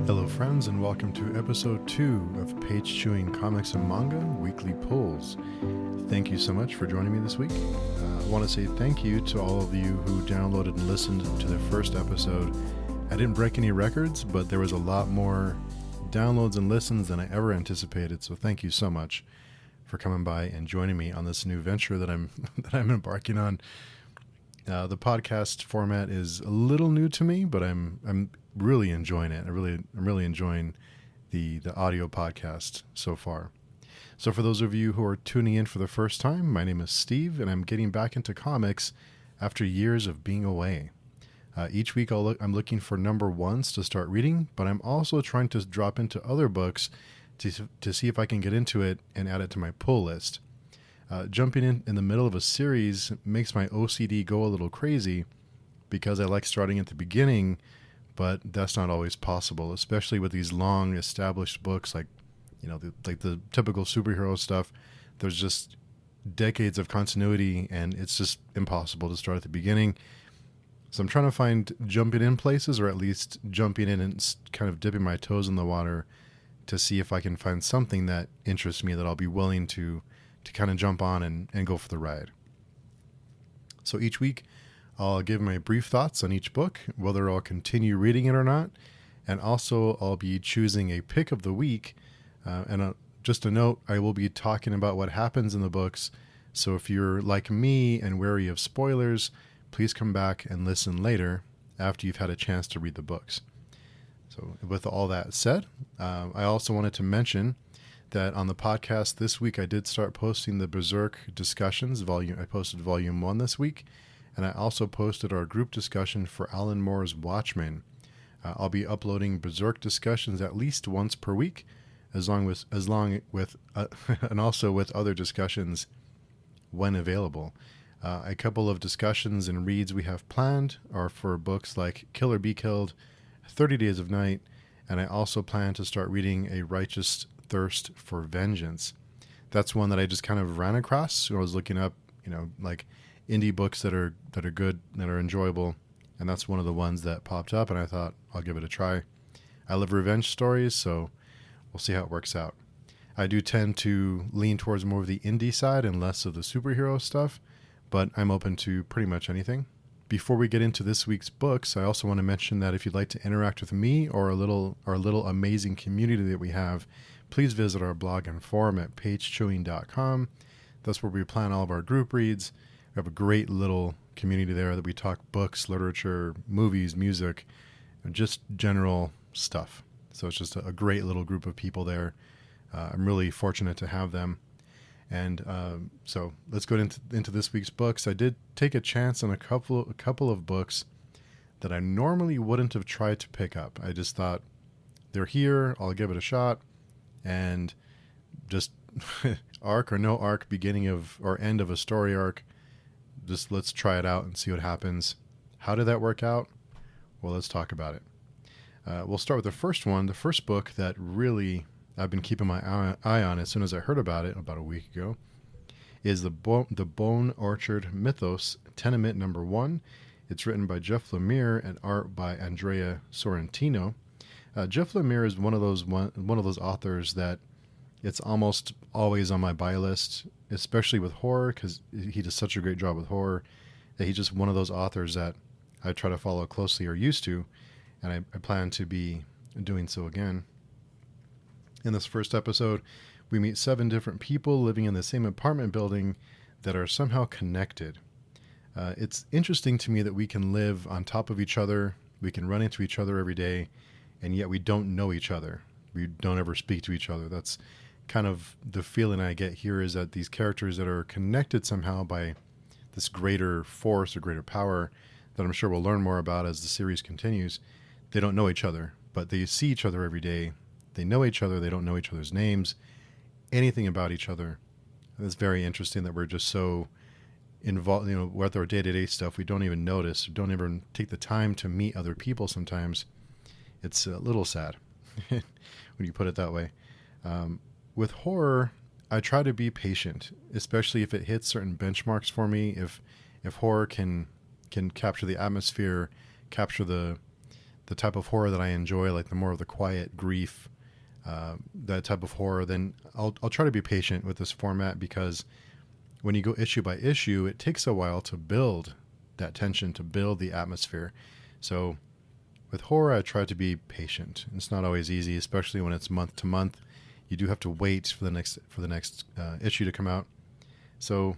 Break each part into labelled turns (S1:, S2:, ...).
S1: Hello friends, and welcome to episode 2 of Page Chewing Comics and Manga Weekly Pulls. Thank you so much for joining me this week. I want to say thank you to all of you who downloaded and listened to the first episode. I didn't break any records, but there was a lot more downloads and listens than I ever anticipated, so thank you so much for coming by and joining me on this new venture that I'm embarking on. The podcast format is a little new to me, but I'm really enjoying it. I'm really enjoying the audio podcast so far. So for those of you who are tuning in for the first time, my name is Steve, and I'm getting back into comics after years of being away. Each week I'm looking for number ones to start reading, but I'm also trying to drop into other books to see if I can get into it and add it to my pull list. Jumping in the middle of a series makes my OCD go a little crazy because I like starting at the beginning, but that's not always possible, especially with these long established books like the typical superhero stuff. There's just decades of continuity, and it's just impossible to start at the beginning. So I'm trying to find jumping in places, or at least jumping in and kind of dipping my toes in the water to see if I can find something that interests me that I'll be willing to kind of jump on and go for the ride. So each week I'll give my brief thoughts on each book, whether I'll continue reading it or not, and also I'll be choosing a pick of the week. Just a note, I will be talking about what happens in the books, so if you're like me and wary of spoilers, please come back and listen later after you've had a chance to read the books. So with all that said, I also wanted to mention that on the podcast this week I did start posting the Berserk discussions volume. I posted volume 1 this week, and I also posted our group discussion for Alan Moore's Watchmen. I'll be uploading Berserk discussions at least once per week, and also with other discussions when available. A couple of discussions and reads we have planned are for books like Kill or Be Killed, 30 Days of Night, and I also plan to start reading A Righteous Thirst for Vengeance. That's one that I just kind of ran across. I was looking up, like indie books that are good, that are enjoyable, and that's one of the ones that popped up, and I thought I'll give it a try. I love revenge stories, so we'll see how it works out. I do tend to lean towards more of the indie side and less of the superhero stuff, but I'm open to pretty much anything. Before we get into this week's books, I also want to mention that if you'd like to interact with me or our little amazing community that we have, please visit our blog and forum at pagechewing.com. That's where we plan all of our group reads. We have a great little community there that we talk books, literature, movies, music, and just general stuff. So it's just a great little group of people there. I'm really fortunate to have them. And so let's go into this week's books. I did take a chance on a couple of books that I normally wouldn't have tried to pick up. I just thought, they're here, I'll give it a shot. And just arc or no arc, beginning of or end of a story arc, just let's try it out and see what happens. How did that work out? Well, let's talk about it. We'll start with the first one. The first book that really I've been keeping my eye on as soon as I heard about it about a week ago is the Bone Orchard Mythos Tenement number 1. It's written by Jeff Lemire and art by Andrea Sorrentino. Jeff Lemire is one of those authors that it's almost always on my buy list, especially with horror, because he does such a great job with horror that he's just one of those authors that I try to follow closely, or used to, and I plan to be doing so again. In this first episode, we meet 7 different people living in the same apartment building that are somehow connected. It's interesting to me that we can live on top of each other, we can run into each other every day, and yet we don't know each other. We don't ever speak to each other. That's kind of the feeling I get here, is that these characters that are connected somehow by this greater force or greater power that I'm sure we'll learn more about as the series continues, they don't know each other, but they see each other every day. They know each other. They don't know each other's names, anything about each other. And it's very interesting that we're just so involved, with our day-to-day stuff. We don't even notice, don't even take the time to meet other people sometimes. It's a little sad when you put it that way. With horror, I try to be patient, especially if it hits certain benchmarks for me. If horror can capture the atmosphere, capture the the type of horror that I enjoy, like the more of the quiet grief, that type of horror, then I'll try to be patient with this format, because when you go issue by issue, it takes a while to build that tension, to build the atmosphere. So with horror, I try to be patient. It's not always easy, especially when it's month to month. You do have to wait for the next issue to come out. So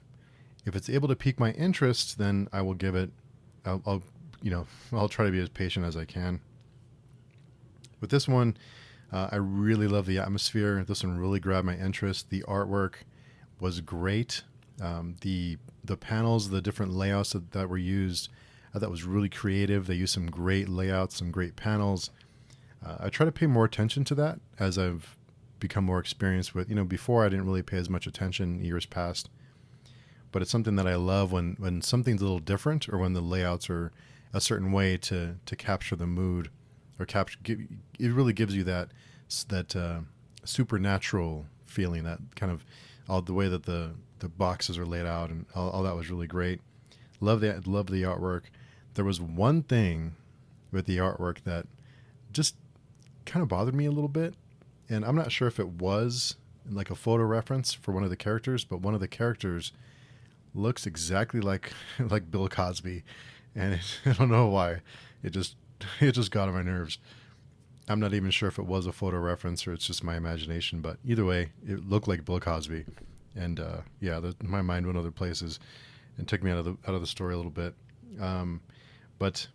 S1: if it's able to pique my interest, then I will give it. I'll try to be as patient as I can. With this one, I really love the atmosphere. This one really grabbed my interest. The artwork was great. The panels, the different layouts that were used, I thought was really creative. They used some great layouts, some great panels. I try to pay more attention to that as I've become more experienced with. Before I didn't really pay as much attention years past. But it's something that I love when something's a little different, or when the layouts are a certain way to capture the mood, or it really gives you that supernatural feeling, that kind of all the way that the boxes are laid out, and all that was really great. Love the artwork. There was one thing with the artwork that just kind of bothered me a little bit, and I'm not sure if it was like a photo reference for one of the characters, but one of the characters looks exactly like Bill Cosby, and I don't know why. It just got on my nerves. I'm not even sure if it was a photo reference or it's just my imagination, but either way, it looked like Bill Cosby, and my mind went other places and took me out of the story a little bit. But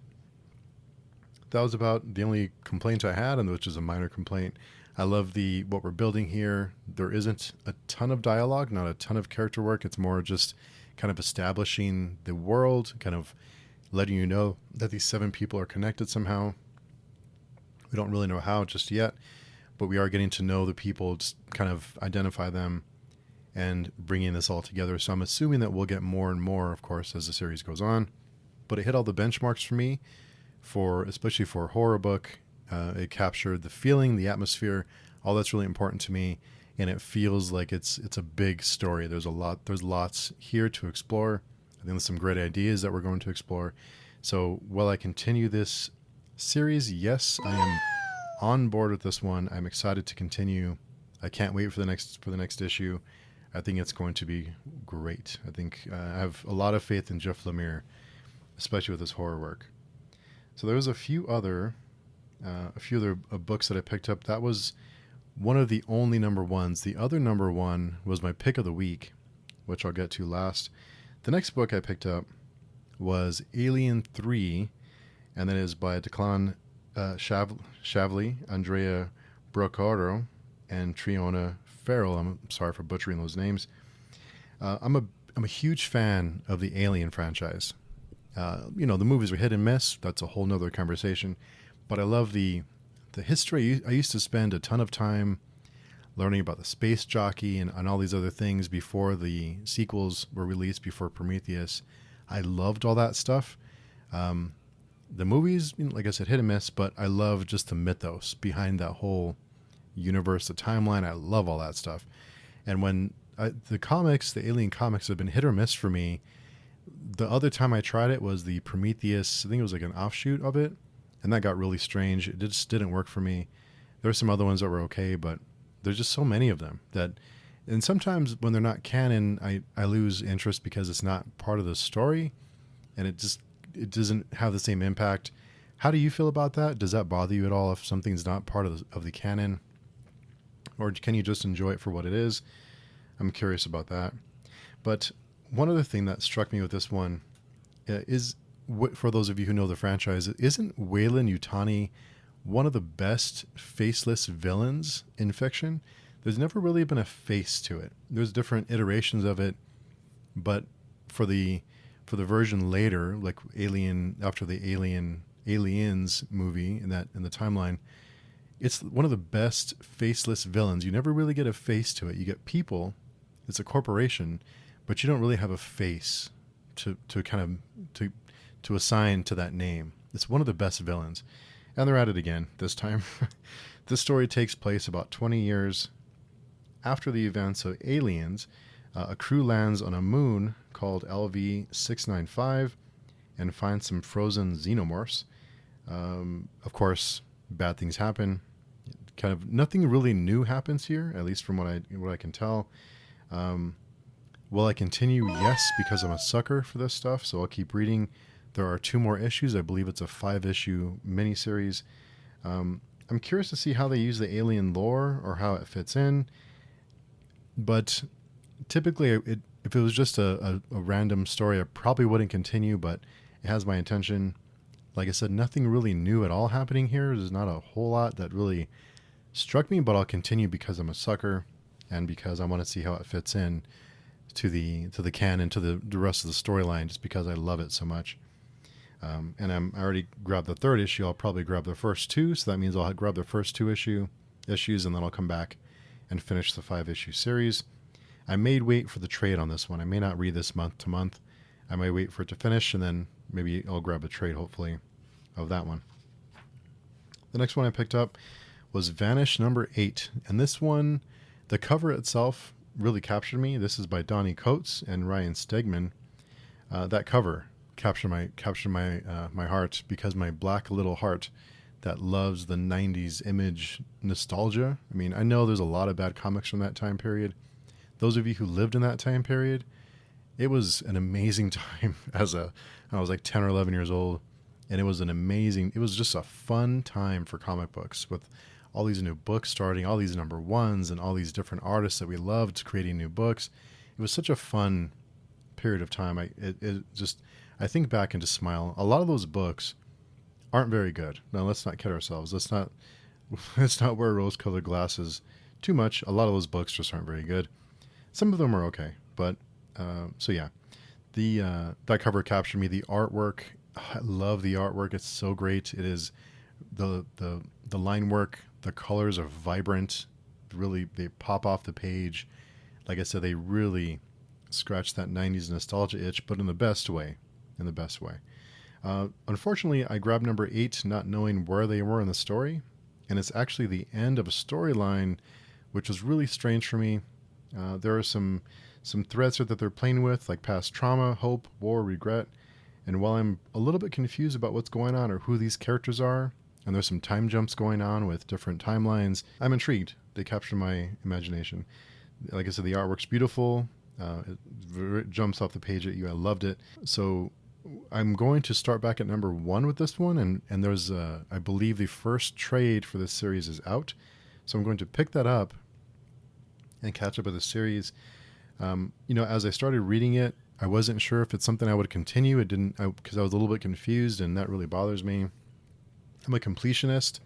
S1: that was about the only complaint I had, and which is a minor complaint. I love what we're building here. There isn't a ton of dialogue, not a ton of character work. It's more just kind of establishing the world, kind of letting you know that these 7 people are connected somehow. We don't really know how just yet, but we are getting to know the people, just kind of identify them, and bringing this all together. So I'm assuming that we'll get more and more, of course, as the series goes on. But it hit all the benchmarks for me, especially for a horror book. It captured the feeling, the atmosphere, all that's really important to me, and it feels like it's a big story. There's lots here to explore. I think there's some great ideas that we're going to explore. So while I continue this series, yes, I am on board with this one. I'm excited to continue. I can't wait for the next issue. I think it's going to be great. I think I have a lot of faith in Jeff Lemire, especially with his horror work. So there was a few other books that I picked up. That was one of the only number ones. The other number one was my pick of the week, which I'll get to last. The next book I picked up was Alien 3, and that is by Declan Shavley, Andrea Brocaro, and Triona Farrell. I'm sorry for butchering those names. I'm a huge fan of the Alien franchise. The movies are hit and miss. That's a whole nother conversation. But I love the history. I used to spend a ton of time learning about the space jockey and all these other things before the sequels were released, before Prometheus. I loved all that stuff. The movies, like I said, hit and miss, but I love just the mythos behind that whole universe, the timeline. I love all that stuff. And when the Alien comics have been hit or miss for me, the other time I tried it was the Prometheus. I think it was like an offshoot of it, and that got really strange. It just didn't work for me. There were some other ones that were okay, but there's just so many of them and sometimes when they're not canon, I lose interest because it's not part of the story, and it doesn't have the same impact. How do you feel about that? Does that bother you at all if something's not part of the canon, or can you just enjoy it for what it is? I'm curious about that. But one other thing that struck me with this one is, for those of you who know the franchise, isn't Weyland Yutani one of the best faceless villains in fiction? There's never really been a face to it. There's different iterations of it, but for the version later, like Alien, after the Aliens movie in the timeline, it's one of the best faceless villains. You never really get a face to it. You get people. It's a corporation, but you don't really have a face to assign to that name. It's one of the best villains. And they're at it again this time. This story takes place about 20 years after the events of Aliens. A crew lands on a moon called LV-695 and finds some frozen xenomorphs. Of course, bad things happen. Kind of nothing really new happens here, at least from what I can tell. Um, will I continue? Yes, because I'm a sucker for this stuff, so I'll keep reading. There are 2 more issues. I believe it's a 5-issue miniseries. I'm curious to see how they use the alien lore or how it fits in. But typically, if it was just a random story, I probably wouldn't continue, but it has my attention. Like I said, nothing really new at all happening here. There's not a whole lot that really struck me, but I'll continue because I'm a sucker and because I want to see how it fits in to the canon, to the rest of the storyline, just because I love it so much. And I already grabbed the 3rd issue. I'll probably grab the first 2, so that means I'll grab the first 2 issues, and then I'll come back and finish the 5-issue series. I may wait for the trade on this one. I may not read this month to month. I may wait for it to finish, and then maybe I'll grab a trade, hopefully, of that one. The next one I picked up was Vanish number 8. And this one, the cover itself really captured me. This is by Donnie Coates and Ryan Stegman. That cover captured my heart, because my black little heart that loves the 90s image nostalgia. I mean, I know there's a lot of bad comics from that time period. Those of you who lived in that time period, it was an amazing time. I was like 10 or 11 years old, and it was just a fun time for comic books, with all these new books starting, all these number 1s, and all these different artists that we loved creating new books. It was such a fun period of time. I think back and just smile. A lot of those books aren't very good. Now, let's not kid ourselves. Let's not wear rose-colored glasses too much. A lot of those books just aren't very good. Some of them are okay, but so yeah, that cover captured me. The artwork, I love the artwork. It's so great. It is the line work. The colors are vibrant. Really, they pop off the page. Like I said, they really scratch that 90s nostalgia itch, but in the best way. Unfortunately, I grabbed number 8 not knowing where they were in the story, and it's actually the end of a storyline, which was really strange for me. There are some threads that they're playing with, like past trauma, hope, war, regret, and while I'm a little bit confused about what's going on or who these characters are, and there's some time jumps going on with different timelines, I'm intrigued. They capture my imagination. Like I said, the artwork's beautiful. It jumps off the page at you. I loved it. So I'm going to start back at number 1 with this one, and there's I believe the first trade for this series is out, so I'm going to pick that up and catch up with the series. As I started reading it, I wasn't sure if it's something I would continue. It didn't, because I was a little bit confused, and that really bothers me. I'm a completionist.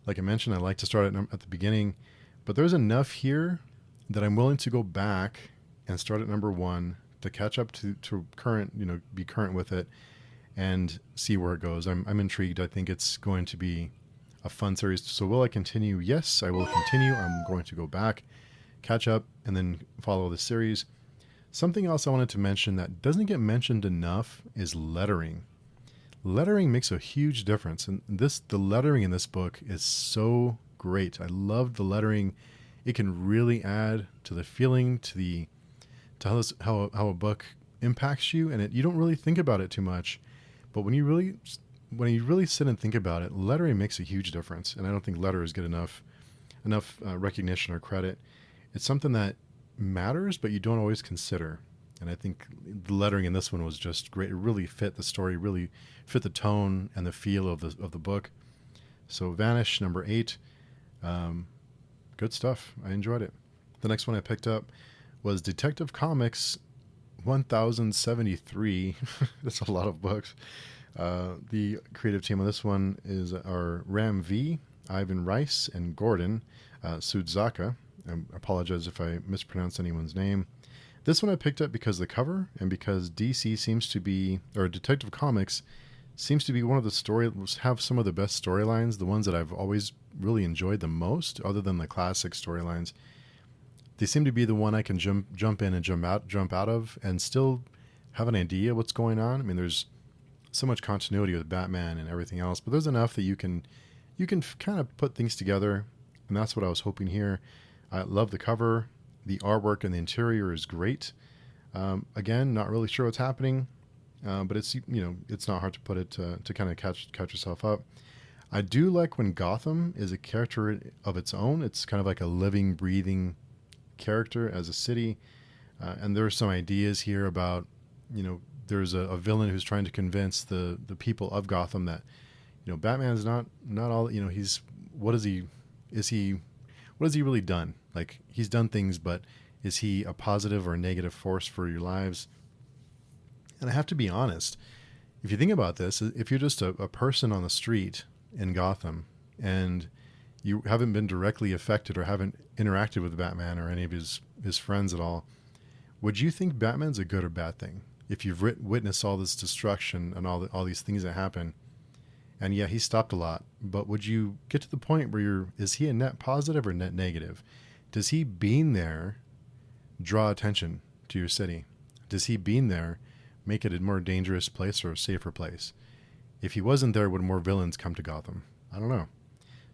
S1: Like I mentioned, I like to start at the beginning, but there's enough here that I'm willing to go back and start at number 1 to catch up to current, be current with it and see where it goes. I'm intrigued. I think it's going to be a fun series. So will I continue? Yes, I will continue. I'm going to go back, catch up, and then follow the series. Something else I wanted to mention that doesn't get mentioned enough is lettering. Lettering makes a huge difference, and the lettering in this book is so great. I love the lettering. It can really add to the feeling, to how a book impacts you, and you don't really think about it too much. But when you really sit and think about it, lettering makes a huge difference, and I don't think letters get enough recognition or credit. It's something that matters, but you don't always consider. And I think the lettering in this one was just great. It really fit the story, really fit the tone and the feel of the book. So Vanish, number 8. Good stuff. I enjoyed it. The next one I picked up was Detective Comics 1073. That's a lot of books. The creative team on this one are Ram V, Ivan Rice, and Gordon Sudzaka. I apologize if I mispronounce anyone's name. This one I picked up because of the cover, and because Detective Comics seems to be one of have some of the best storylines, the ones that I've always really enjoyed the most, other than the classic storylines. They seem to be the one I can jump in and jump out of, and still have an idea what's going on. I mean, there's so much continuity with Batman and everything else, but there's enough that you can kind of put things together, and that's what I was hoping here. I love the cover. The artwork and the interior is great. Again, not really sure what's happening. but it's, it's not hard to put it to kind of catch yourself up. I do like when Gotham is a character of its own. It's kind of like a living, breathing character as a city. And there are some ideas here about, there's a villain who's trying to convince the people of Gotham that, Batman's not all, he's, what is he, what has he really done? Like, he's done things, but is he a positive or a negative force for your lives? And I have to be honest, if you think about this, if you're just a person on the street in Gotham and you haven't been directly affected or haven't interacted with Batman or any of his friends at all, would you think Batman's a good or bad thing? If you've witnessed all this destruction and all these things that happen, and yeah, he stopped a lot, but would you get to the point where is he a net positive or net negative? Does he being there draw attention to your city? Does he being there make it a more dangerous place or a safer place? If he wasn't there, would more villains come to Gotham? I don't know.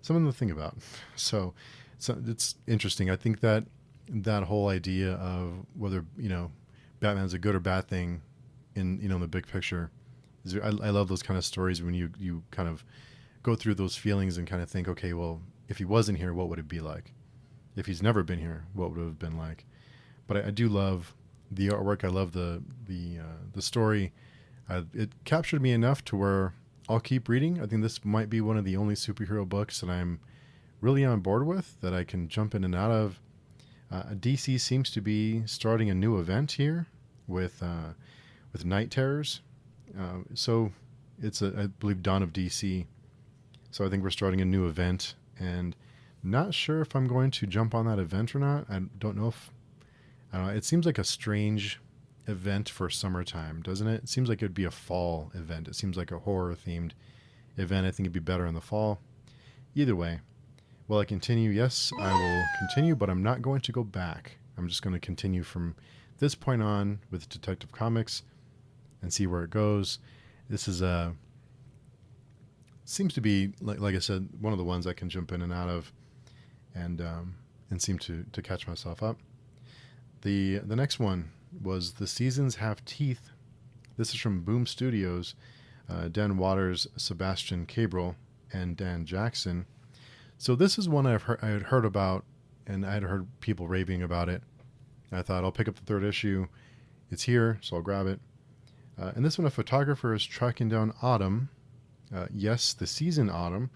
S1: Something to think about. So it's interesting. I think that whole idea of whether, Batman's a good or bad thing in, the big picture, I love those kind of stories when you kind of go through those feelings and kind of think, okay, well, if he wasn't here, what would it be like? If he's never been here, what would it have been like? But I do love the artwork. I love the story. It captured me enough to where I'll keep reading. I think this might be one of the only superhero books that I'm really on board with, that I can jump in and out of. DC seems to be starting a new event here with Night Terrors. So it's I believe Dawn of DC. So I think we're starting a new event, and not sure if I'm going to jump on that event or not. I don't know if, I don't know. It seems like a strange event for summertime, doesn't it? It seems like it'd be a fall event. It seems like a horror themed event. I think it'd be better in the fall. Either way, will I continue? Yes, I will continue, but I'm not going to go back. I'm just going to continue from this point on with Detective Comics and see where it goes. This is seems to be, like I said, one of the ones I can jump in and out of, and seem to catch myself up. The next one was The Seasons Have Teeth. This is from Boom Studios, Dan Waters, Sebastian Cabrel, and Dan Jackson. So this is one I had heard about, and I had heard people raving about it. I thought I'll pick up the third issue. It's here, so I'll grab it. And this one, a photographer is tracking down Autumn. Yes, the season Autumn,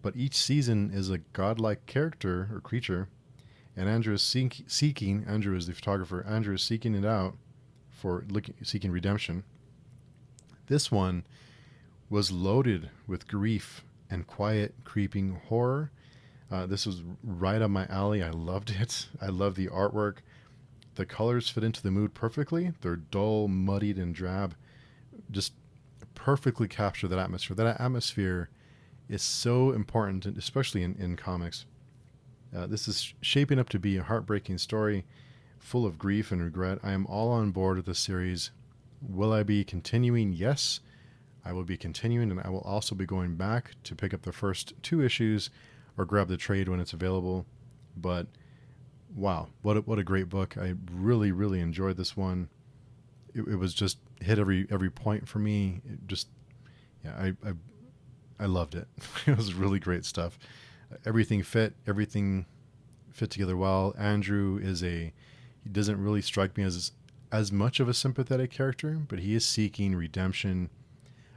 S1: but each season is a godlike character or creature, and Andrew is seeking. Andrew is the photographer. Andrew is seeking it out seeking redemption. This one was loaded with grief and quiet, creeping horror. This was right up my alley. I loved it. I love the artwork. The colors fit into the mood perfectly. They're dull, muddied, and drab. Just perfectly capture that atmosphere. That atmosphere is so important, especially in comics. This is shaping up to be a heartbreaking story full of grief and regret. I am all on board with this series. Will I be continuing? Yes, I will be continuing, and I will also be going back to pick up the first 2 issues or grab the trade when it's available. But wow, what a great book. I really, really enjoyed this one. It was just hit every point for me. It just, yeah, I loved it. It was really great stuff. Everything fit together well. Andrew he doesn't really strike me as much of a sympathetic character, but he is seeking redemption.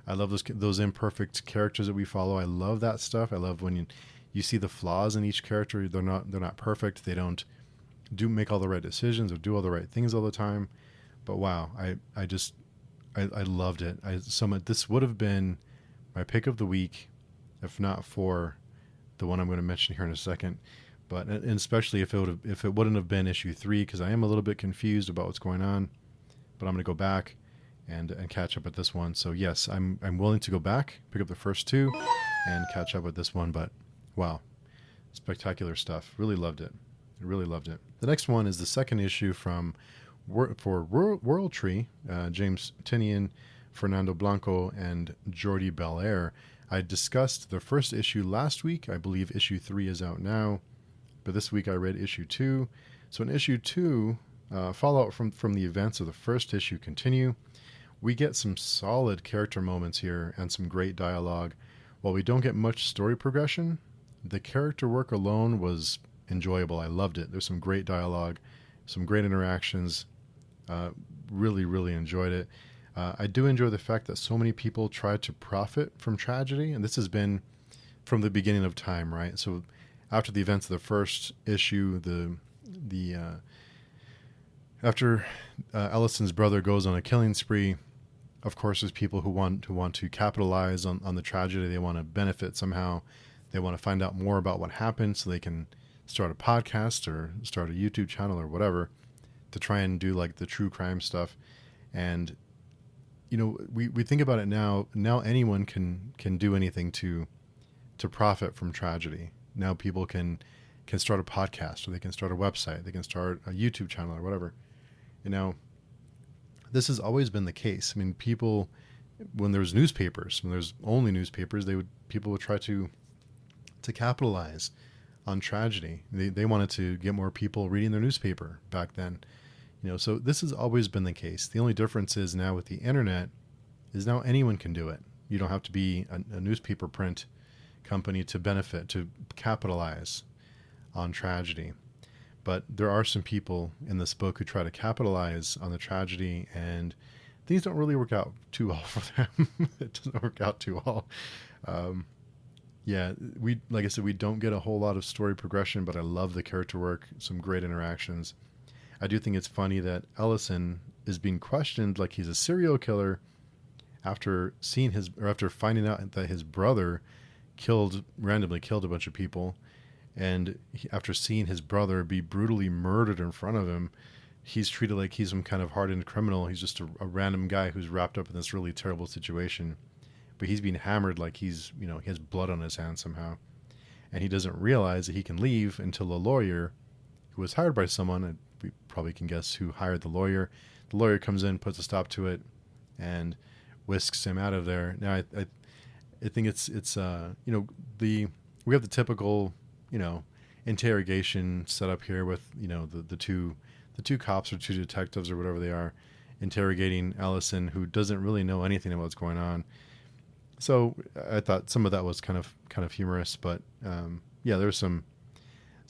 S1: I love those imperfect characters that we follow. I love that stuff. I love when you see the flaws in each character. They're not perfect. They don't make all the right decisions or do all the right things all the time. But wow, I loved it. This would have been my pick of the week, if not for the one I'm going to mention here in a second. But and especially if it wouldn't have been issue 3, because I am a little bit confused about what's going on. But I'm going to go back and catch up with this one. So yes, I'm willing to go back, pick up the first 2, and catch up with this one. But wow, spectacular stuff. Really loved it. I really loved it. The next one is the second issue for World Tree, James Tinian, Fernando Blanco, and Jordi Belair. I discussed the first issue last week. I believe issue 3 is out now, but this week I read issue 2. So in issue 2, fallout from the events of the first issue continue. we get some solid character moments here and some great dialogue. While we don't get much story progression, the character work alone was enjoyable. I loved it. There's some great dialogue, some great interactions. Really, really enjoyed it. I do enjoy the fact that so many people try to profit from tragedy, and this has been from the beginning of time, right? So after the events of the first issue, after Ellison's brother goes on a killing spree, of course, there's people who want to capitalize on the tragedy. They want to benefit somehow. They want to find out more about what happened so they can start a podcast or start a YouTube channel or whatever to try and do like the true crime stuff. And we think about it now. Now anyone can do anything to profit from tragedy. Now people can start a podcast, or they can start a website, they can start a YouTube channel or whatever. This has always been the case. I mean, people, when there's newspapers, when there's only newspapers, people would try to capitalize on tragedy. They wanted to get more people reading their newspaper back then. So this has always been the case. The only difference is now with the internet is now anyone can do it. You don't have to be a newspaper print company to benefit, to capitalize on tragedy. But there are some people in this book who try to capitalize on the tragedy, and things don't really work out too well for them. It doesn't work out too well. Like I said, we don't get a whole lot of story progression, but I love the character work, some great interactions. I do think it's funny that Ellison is being questioned like he's a serial killer after finding out that his brother randomly killed a bunch of people. And after seeing his brother be brutally murdered in front of him, he's treated like he's some kind of hardened criminal. He's just a random guy who's wrapped up in this really terrible situation. But he's being hammered like he has blood on his hands somehow. And he doesn't realize that he can leave until a lawyer who was hired by someone, and we probably can guess who hired the lawyer. The lawyer comes in, puts a stop to it, and whisks him out of there. Now, I think it's we have the typical interrogation set up here with the two cops or two detectives or whatever they are interrogating Ellison, who doesn't really know anything about what's going on. So I thought some of that was kind of humorous, but there's some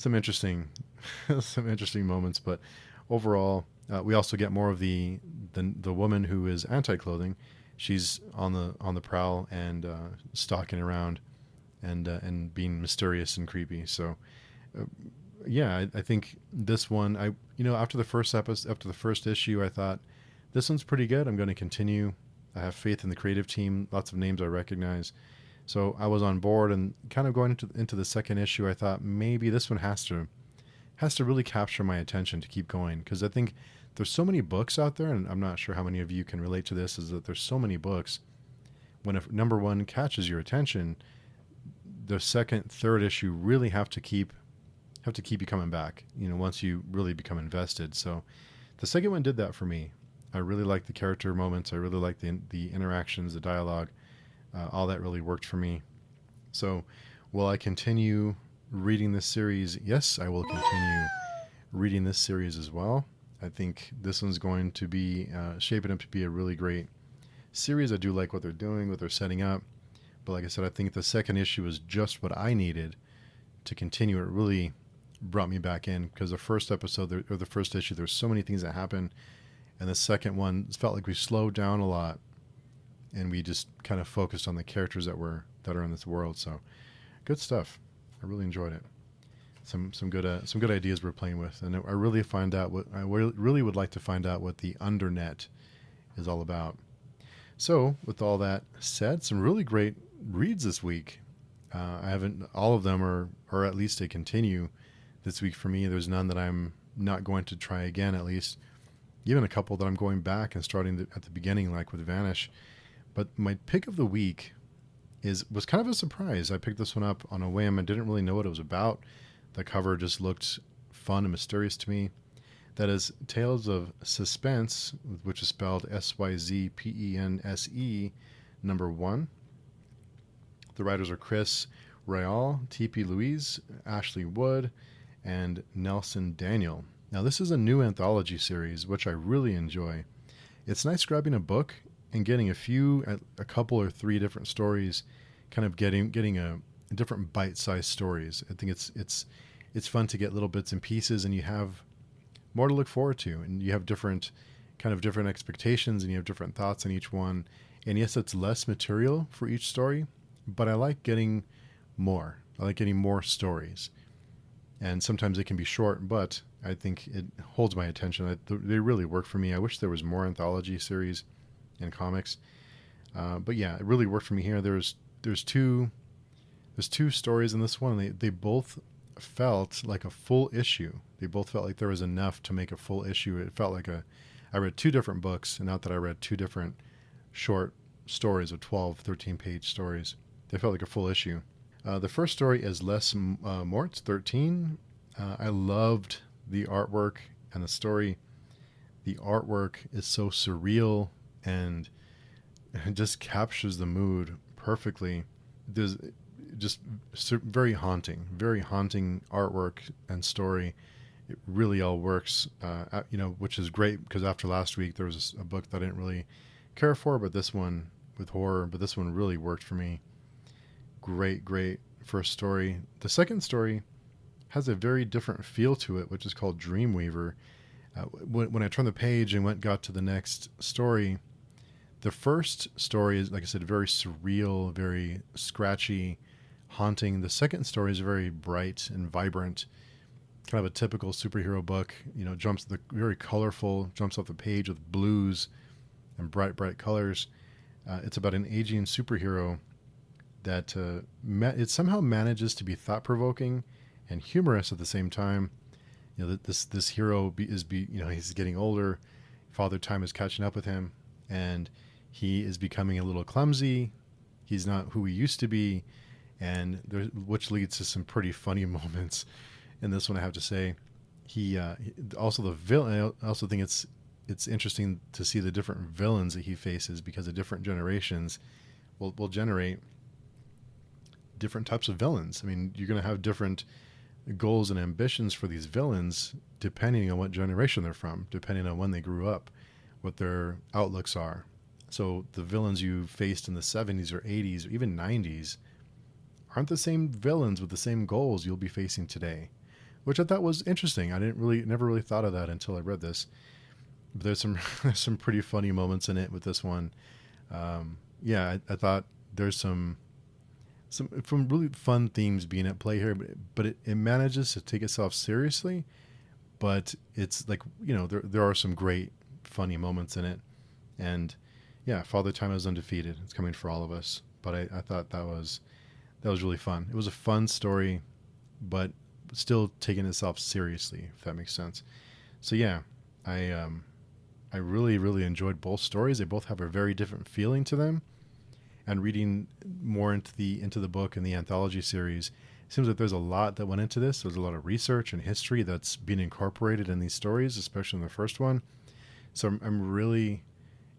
S1: interesting some interesting moments. But overall, we also get more of the woman who is anti-clothing. She's on the prowl and stalking around and being mysterious and creepy. So I think this one, after the first issue, I thought this one's pretty good. I'm going to continue. I have faith in the creative team. Lots of names I recognize. So I was on board, and kind of going into the second issue, I thought maybe this one has to really capture my attention to keep going, because I think there's so many books out there, and I'm not sure how many of you can relate to this, is that there's so many books. When if number one catches your attention, the second, third issue really have to keep you coming back, once you really become invested. So the second one did that for me. I really liked the character moments. I really liked the interactions, the dialogue. All that really worked for me. So will I continue reading this series? Yes, I will continue reading this series as well. I think this one's going to be shaping up to be a really great series. I do like what they're doing, what they're setting up. But like I said, I think the second issue is just what I needed to continue. It really brought me back in, because the first episode, or the first issue, there's so many things that happen. And the second one, it felt like we slowed down a lot, and we just kind of focused on the characters that are in this world. So good stuff. I really enjoyed it. Some good ideas we're playing with, and I really really would like to find out what the undernet is all about. So with all that said, some really great reads this week. All of them are at least a continue this week for me. There's none that I'm not going to try again, at least. Even a couple that I'm going back and starting at the beginning, like with Vanish. But my pick of the week was kind of a surprise. I picked this one up on a whim. I didn't really know what it was about. The cover just looked fun and mysterious to me. That is Tales of Syzpense, which is spelled Syzpense, number 1. The writers are Chris Ryall, T.P. Louise, Ashley Wood, and Nelson Daniel. Now, this is a new anthology series, which I really enjoy. It's nice grabbing a book and getting a couple or three different stories, kind of getting a different bite-sized stories. I think it's fun to get little bits and pieces, and you have more to look forward to, and you have different expectations, and you have different thoughts on each one. And yes, it's less material for each story, but I like getting more. I like getting more stories. And sometimes it can be short, but I think it holds my attention. They really work for me. I wish there was more anthology series and comics. But yeah, it really worked for me here. There's two stories in this one, and they both felt like a full issue. They both felt like there was enough to make a full issue. It felt like I read two different books, and not that I read two different short stories of 12, 13-page stories. They felt like a full issue. The first story is Les Mort's 13. I loved the artwork and the story. The artwork is so surreal and it just captures the mood perfectly. There's just very haunting artwork and story. It really all works, which is great, because after last week there was a book that I didn't really care for, but this one with horror, but this one really worked for me. Great first story. The second story has a very different feel to it, which is called Dreamweaver. When I turned the page and got to the next story, the first story is, like I said, very surreal, very scratchy, haunting. The second story is very bright and vibrant, kind of a typical superhero book. Very colorful, jumps off the page with blues and bright colors. It's about an aging superhero that it somehow manages to be thought-provoking and humorous at the same time. This hero he's getting older. Father Time is catching up with him, and he is becoming a little clumsy. He's not who he used to be, which leads to some pretty funny moments in this one, I have to say. He also the villain. I also think it's interesting to see the different villains that he faces, because the different generations will generate different types of villains. I mean, you're going to have different goals and ambitions for these villains depending on what generation they're from, depending on when they grew up, what their outlooks are. So the villains you faced in the 70s or 80s or even 90s aren't the same villains with the same goals you'll be facing today, which I thought was interesting. I never really thought of that until I read this. But there's some pretty funny moments in it with this one. I thought there's some really fun themes being at play here, but it manages to take itself seriously, but it's like, there are some great funny moments in it. And yeah, Father Time is undefeated. It's coming for all of us. But I thought that was really fun. It was a fun story, but still taking itself seriously, if that makes sense. So yeah, I really enjoyed both stories. They both have a very different feeling to them. And reading more into the book and the anthology series, it seems like there's a lot that went into this. There's a lot of research and history that's being incorporated in these stories, especially in the first one. So I'm really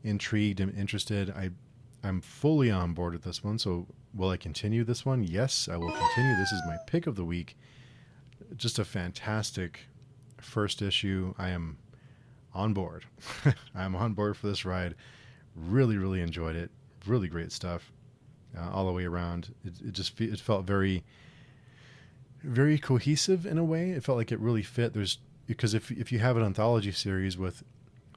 S1: intrigued and interested. I'm fully on board with this one. So will I continue this one? Yes, I will continue. This is my pick of the week. Just a fantastic first issue. I am on board. I'm on board for this ride. Really enjoyed it. Really great stuff all the way around. It felt very, very cohesive in a way. It felt like it really fit. Because if you have an anthology series with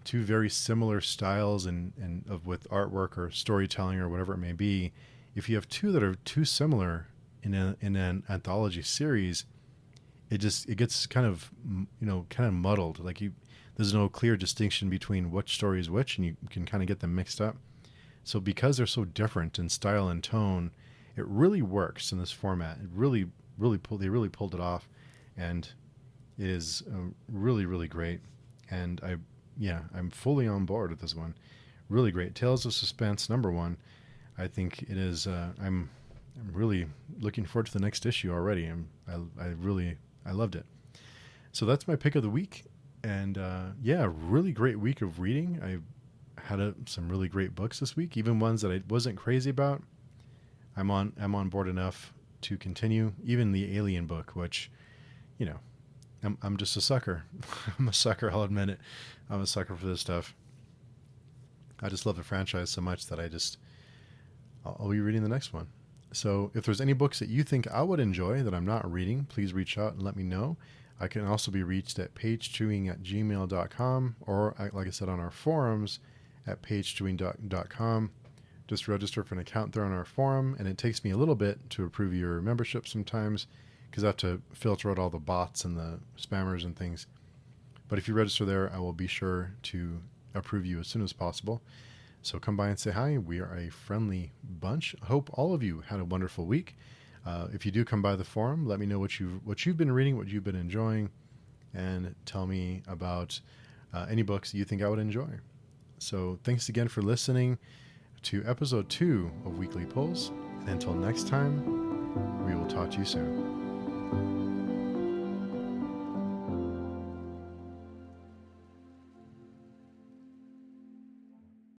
S1: two very similar styles and with artwork or storytelling or whatever it may be, if you have two that are too similar in an anthology series, it gets kind of muddled. Like there's no clear distinction between which story is which, and you can kind of get them mixed up. So because they're so different in style and tone, it really works in this format. It they really pulled it off, and it is really great. And I'm fully on board with this one. Really great. Tales of Syzpense #1. I think it is. I'm really looking forward to the next issue already. I loved it. So that's my pick of the week, and really great week of reading. I had some really great books this week, even ones that I wasn't crazy about. I'm on board enough to continue. Even the Alien book, which, I'm just a sucker. I'm a sucker. I'll admit it. I'm a sucker for this stuff. I just love the franchise so much that I'll be reading the next one. So if there's any books that you think I would enjoy that I'm not reading, please reach out and let me know. I can also be reached at pagechewing@gmail.com, or like I said, on our forums at pagechewing.com. Just register for an account there on our forum, and it takes me a little bit to approve your membership sometimes because I have to filter out all the bots and the spammers and things. But if you register there, I will be sure to approve you as soon as possible. So come by and say hi. We are a friendly bunch. I hope all of you had a wonderful week. If you do come by the forum, let me know what you've been reading, what you've been enjoying, and tell me about any books you think I would enjoy. So thanks again for listening to episode 2 of Weekly Pulls. And until next time, we will talk to you soon.